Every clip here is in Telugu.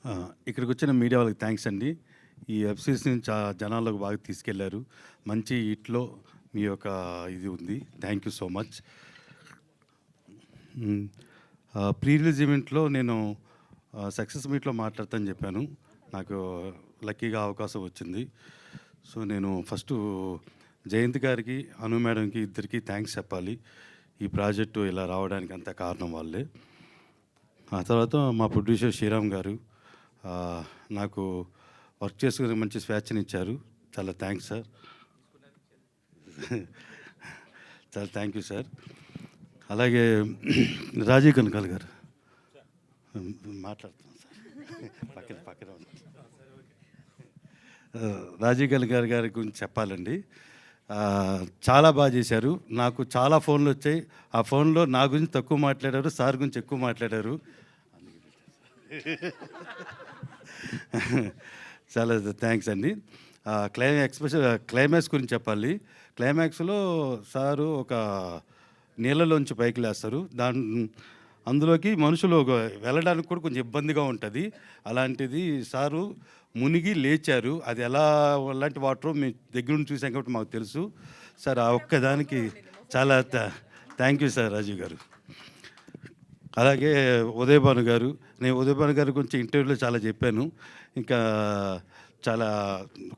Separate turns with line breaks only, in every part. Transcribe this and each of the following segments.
ఆ! ఇక్కడికొచ్చిన మీడియా వాళ్ళకి థాంక్స్ అండి. ఈ వెబ్ సీరీస్‌ని జనాల్లోకి బాగా తీసుకెళ్లారు. మంచి హిట్‌లో మీ యొక్క ఇది ఉంది. Thank you so much. హ్మ్. ప్రీ రిలీజ్ ఈవెంట్‌లో నేను సక్సెస్ మీట్‌లో మాట్లాడతానని చెప్పాను. నాకు లక్కీగా అవకాశం వచ్చింది. సో, నేను ఫస్టు జయంత్ గారికి, అను మేడంకి ఇద్దరికీ థాంక్స్ చెప్పాలి. ఈ ప్రాజెక్టు ఇలా రావడానికి అంతా కారణం వాళ్ళే. ఆ తర్వాత మా ప్రొడ్యూసర్ శ్రీరామ్ గారు ఆహ్, నాకు వర్క్ చేసుకునే మంచి స్వేచ్ఛనిచ్చారు. చాలా థాంక్స్ సార్. చాలా థ్యాంక్ యూ సార్. అలాగే రాజీవ్ కనకాల గారు మాట్లాడుతున్నాను సార్. పక్కన ఉన్నారు. రాజీవ్ కనకాల గారి గురించి చెప్పాలండి. చాలా బాగా చేశారు. నాకు చాలా ఫోన్‌లొచ్చాయి. ఆ ఫోన్‌లో నా గురించి తక్కువ మాట్లాడారు. సార్ గురించి ఎక్కువ మాట్లాడారు. చాలా థ్యాంక్స్ అండి. క్లైమాక్స్ గురించి చెప్పాలి. క్లైమాక్స్‌లో సారు ఒక నీళ్ళలోంచి పైకి లేస్తారు. అందులోకి మనుషులు వెళ్ళడానికి కూడా కొంచెం ఇబ్బందిగా ఉంటది. అలాంటిది సారు మునిగి లేచారు. అది ఎలాంటి వాటరో మేము దగ్గర నుండి చూసాం కాబట్టి మాకు తెలుసు. సార్ ఆ ఒక్కదానికి చాలా థ్యాంక్ యూ సార్ రాజీవ్ గారు. అలాగే ఉదయ్ భాను గారు. నేను ఉదయ్ భాను గారి గురించి ఇంటర్వ్యూలో చాలా చెప్పాను. ఇంకా చాలా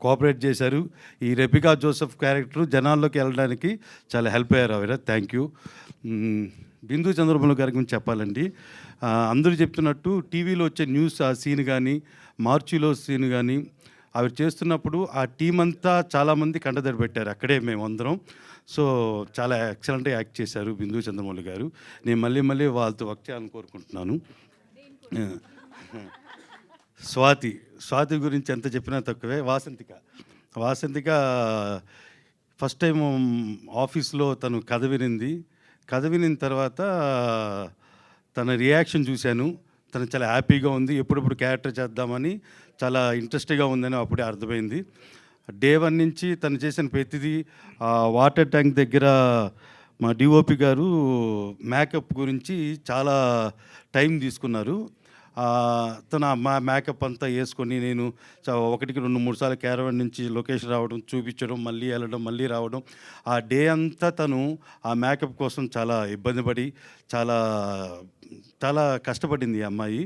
కోఆపరేట్ చేశారు. ఈ రెబికా జోసెఫ్ క్యారెక్టర్ జనాల్లోకి వెళ్ళడానికి చాలా హెల్ప్ అయ్యారు ఆవిడ. Thank you. బిందు చంద్రబాబు గారి గురించి చెప్పాలండి. అందరూ చెప్తున్నట్టు టీవీలో వచ్చే న్యూస్ ఆ సీన్ కానీ, మార్చిలో సీన్ కానీ ఆవిడ చేస్తున్నప్పుడు ఆ టీం అంతా చాలామంది కంటతడి పెట్టారు. అక్కడే మేమందరం. సో, చాలా ఎక్సలెంట్‌గా యాక్ట్ చేశారు బిందు చంద్రమౌళి గారు. నేను మళ్ళీ వాళ్ళతో వర్క్ చేయాలని కోరుకుంటున్నాను. స్వాతి గురించి ఎంత చెప్పినా తక్కువే. వాసంతిక ఫస్ట్ టైం ఆఫీస్‌లో తను కథ వినింది. కథ వినిన తర్వాత తన రియాక్షన్ చూశాను. తను చాలా హ్యాపీగా ఉంది. ఎప్పుడెప్పుడు క్యారెక్టర్ చేద్దామని చాలా ఇంట్రెస్ట్‌గా ఉందని అప్పుడే అర్థమైంది. డే 1 నుంచి తను చేసిన ప్రతిదీ వాటర్ ట్యాంక్ దగ్గర మా డీఓపీ గారు మేకప్ గురించి చాలా టైం తీసుకున్నారు. తను మా మేకప్ అంతా వేసుకొని నేను 1కి 2, 3 సార్లు క్యారవాన్ నుంచి లొకేషన్ రావడం, చూపించడం, మళ్ళీ వెళ్ళడం, మళ్ళీ రావడం. ఆ డే అంతా తను ఆ మేకప్ కోసం చాలా ఇబ్బంది పడి చాలా చాలా కష్టపడింది ఈ అమ్మాయి.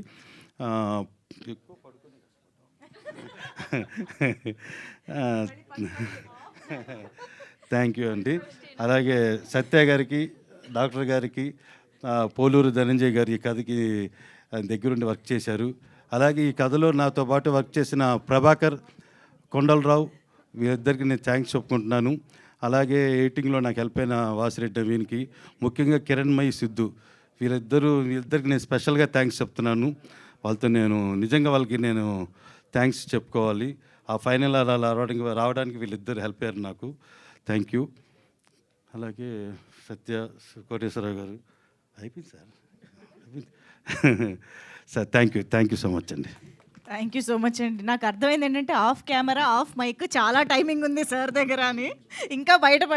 థ్యాంక్ యూ అండి. అలాగే సత్య గారికి, డాక్టర్ గారికి, పోలూరు ధనంజయ్ గారు ఈ కథకి దగ్గరుండి వర్క్ చేశారు. అలాగే ఈ కథలో నాతో పాటు వర్క్ చేసిన ప్రభాకర్, కొండలరావు వీరిద్దరికి నేను థ్యాంక్స్ చెప్పుకుంటున్నాను. అలాగే ఎడిటింగ్లో నాకు హెల్ప్ అయిన వాసిరెడ్డి నవీన్‌కి, ముఖ్యంగా కిరణ్మయి, సిద్ధు వీళ్ళిద్దరికి నేను స్పెషల్గా థ్యాంక్స్ చెప్తున్నాను. వాళ్ళతో నిజంగా వాళ్ళకి నేను థ్యాంక్స్ చెప్పుకోవాలి. ఆ ఫైనల్ అలా రావడానికి వీళ్ళిద్దరు హెల్ప్ అయ్యారు నాకు. Thank you. అలాగే సత్య కోటేశ్వరరావు గారు అయిపోయింది sir. Sir thank you so much అండి.
థ్యాంక్ యూ సో మచ్ అండి. నాకు అర్థమైంది ఏంటంటే ఆఫ్ కెమెరా, ఆఫ్ మైక్ చాలా టైమింగ్ ఉంది సార్ దగ్గర అని. ఇంకా బయటపడ